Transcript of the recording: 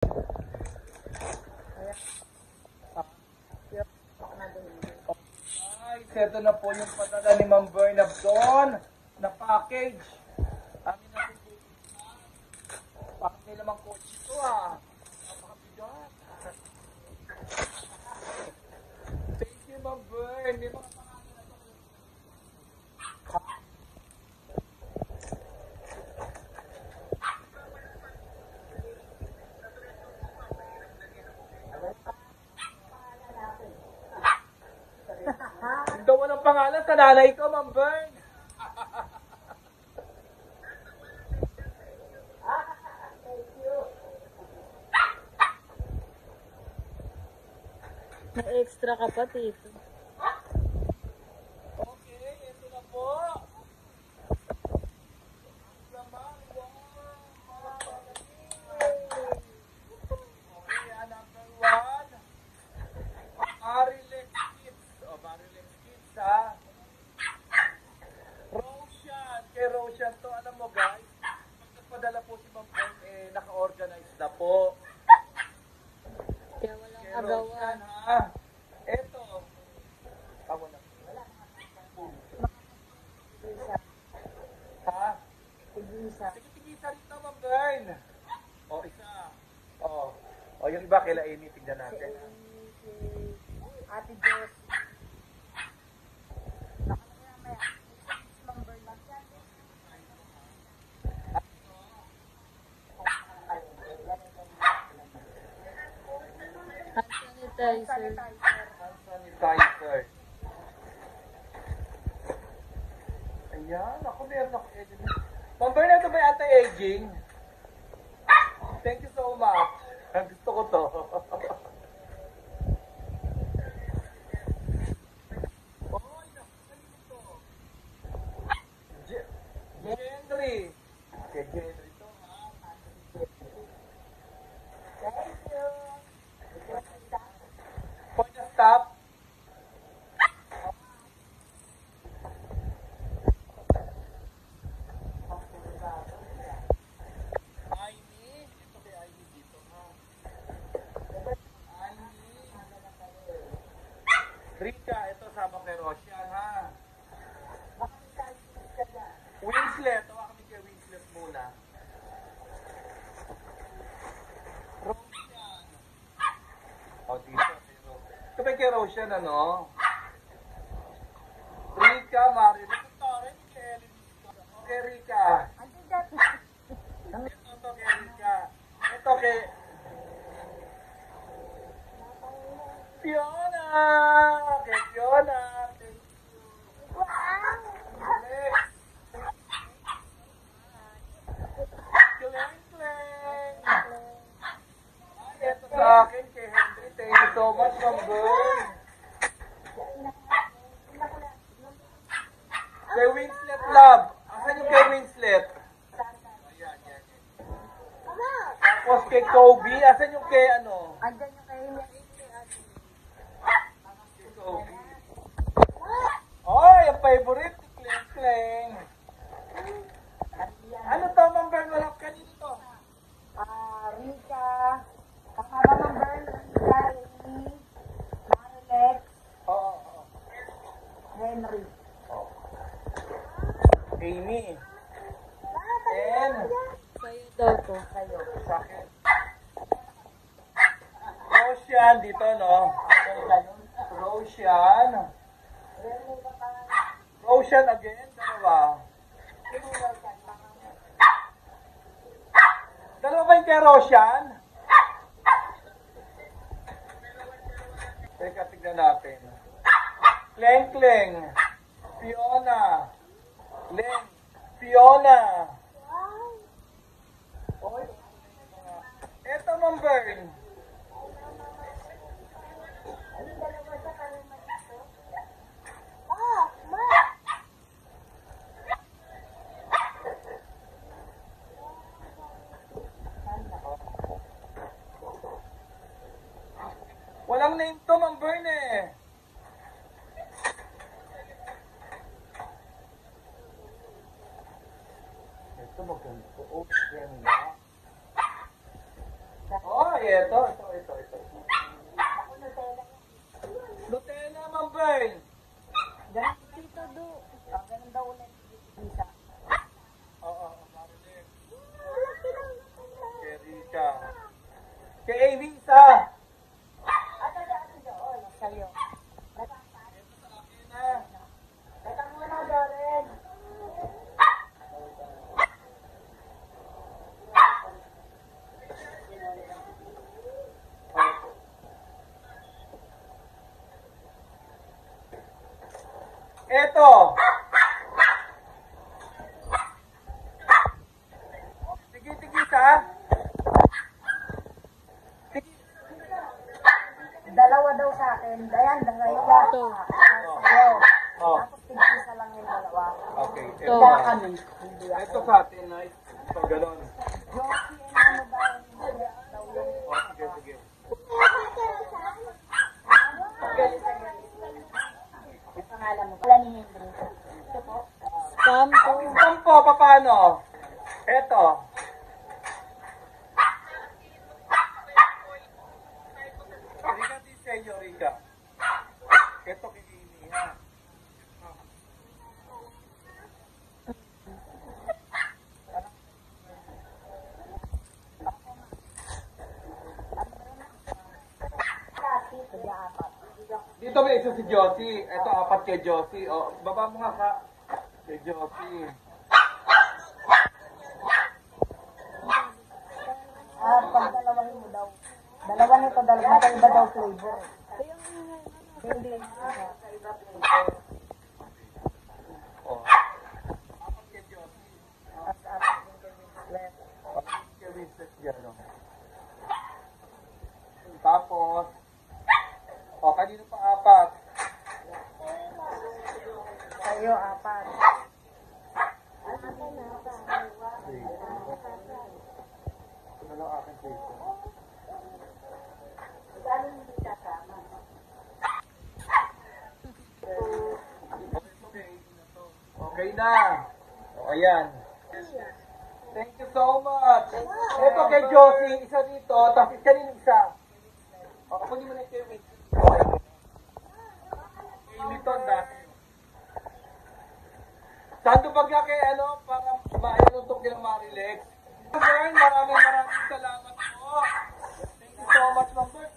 Guys, ito na po yung padala ni Ma'am Bernabdon na package. Amin natin po. Bakit may lamang coach ito napakabigat. Thank you, Ma'am Bern. May mga pangalan na ito. Ito walang pangalan sa nanay ko, Ma'am Bern. May extra ka pa, Tito. Okay, ito na po. Okay, number 1. Marilex Kids. Marilex Kids, ha? Roshan. Kay Roshan to, alam mo guys, pag nagpadala po si Ma'am Ben, naka-organize na po. Kaya walang Kay agawan. Roshan, ha? Ito. Wala. Ha? Tigisa. Tigisa rito, Ma'am Bern. Isa. Yung iba, kila Amy, tignan natin. Ate Jess. Hand sanitizer. Hand sanitizer. Ayan, ako meron ako. Ma'am Bern, ito ba yung anti-aging? Thank you so much. Gusto ko to. Henry. Okay, Henry to, ha? Thank you. For the stop. Amy. Ito kay Amy dito, ha? Amy. Rika, ito sama kay Roshan, ha? Winslet. Tawa kami kay Winslet muna. Roshan. Dito. Ito ba kay Roshan, ano? Rika, Mario. Ito rin kay Ellen. Okay, Rika. Ito kay Rika. Ito kay Fiona. Kay Fiona. Thank you. Next. Ito sa akin kay Henry. Thank you so much, Ma'am Bern. Kay Winslet Love. Asan yung kay Winslet? Ayan, yan. Tapos kay Kobe. Asan yung kay ano? Andyan yung kay Kay Kobe. Ay, ang favorite. Kleng, kleng. Ano to, Ma'am Bern? Walang kanino to? Rika. Kasama ng Bern, Rika, Amy, Marilex, Oo. Henry. Amy. And Sa'yo daw po. sa'yo, sa akin. Roshan dito, no? Roshan. Roshan again, dalawa. Dalawa ba yung kay Roshan? Teka, tignan natin. Kleng, kleng. Fiona. Kleng. Fiona. Oy. Eto, Ma'am Bern. Walang name to, Ma'am Bern, eh. Ito maganda. Oh, ganda. Hoy! Ay, ito. Nutella, Ma'am Bern. Ganun dito, do. Ganun daw ulit. Isa. Oo, Marilyn. Kay Rika. Kay Amy, isa. Sa'yo. Ito sa akin na. Teka muna, Doren. Ito. Tigit-tigit ha. Dalawa daw sa akin. Dayan, dalawa. Ito. Sa'yo. Oh. Tapos tig-isa lang yung dalawa. Okay. Ito. Kaya kami. Hindi ako. Ito sa atin na ito ganon. Josie, ano ba yung daw yung Oh, sige. ang pangalan mo? Wala ni Henry. Ito po. Sampo. Sampo, paano? Ito. Rika din sa inyo, Rika. Ito kay Amy, ha? Ito niya apat. Dito may isa si Josie. Ito, apat kay Josie. O, baba mo nga ka. Kay Josie. Pag dalawahin mo daw. Dalawa nito, dalawa. Iba daw flavor. Hindi. Iba flavor. O. Apat kay Josie. At apat din kay Winslet. Apat kay Vincent yan, o. Tapos, o, kanino pa apat? Sa'yo, apat. Ito na lang aking place. Gano'n hindi kasama. Okay na. O, ayan. Thank you so much. Ito kay Josie, isa dito. Tapos kanino isa? O, kunin mo na kay Vincent. Iliton dati. Saan ba ka kay ano, para mainutok kay Marilex? Maraming salamat po. Thank you so much, Ma'am Bern.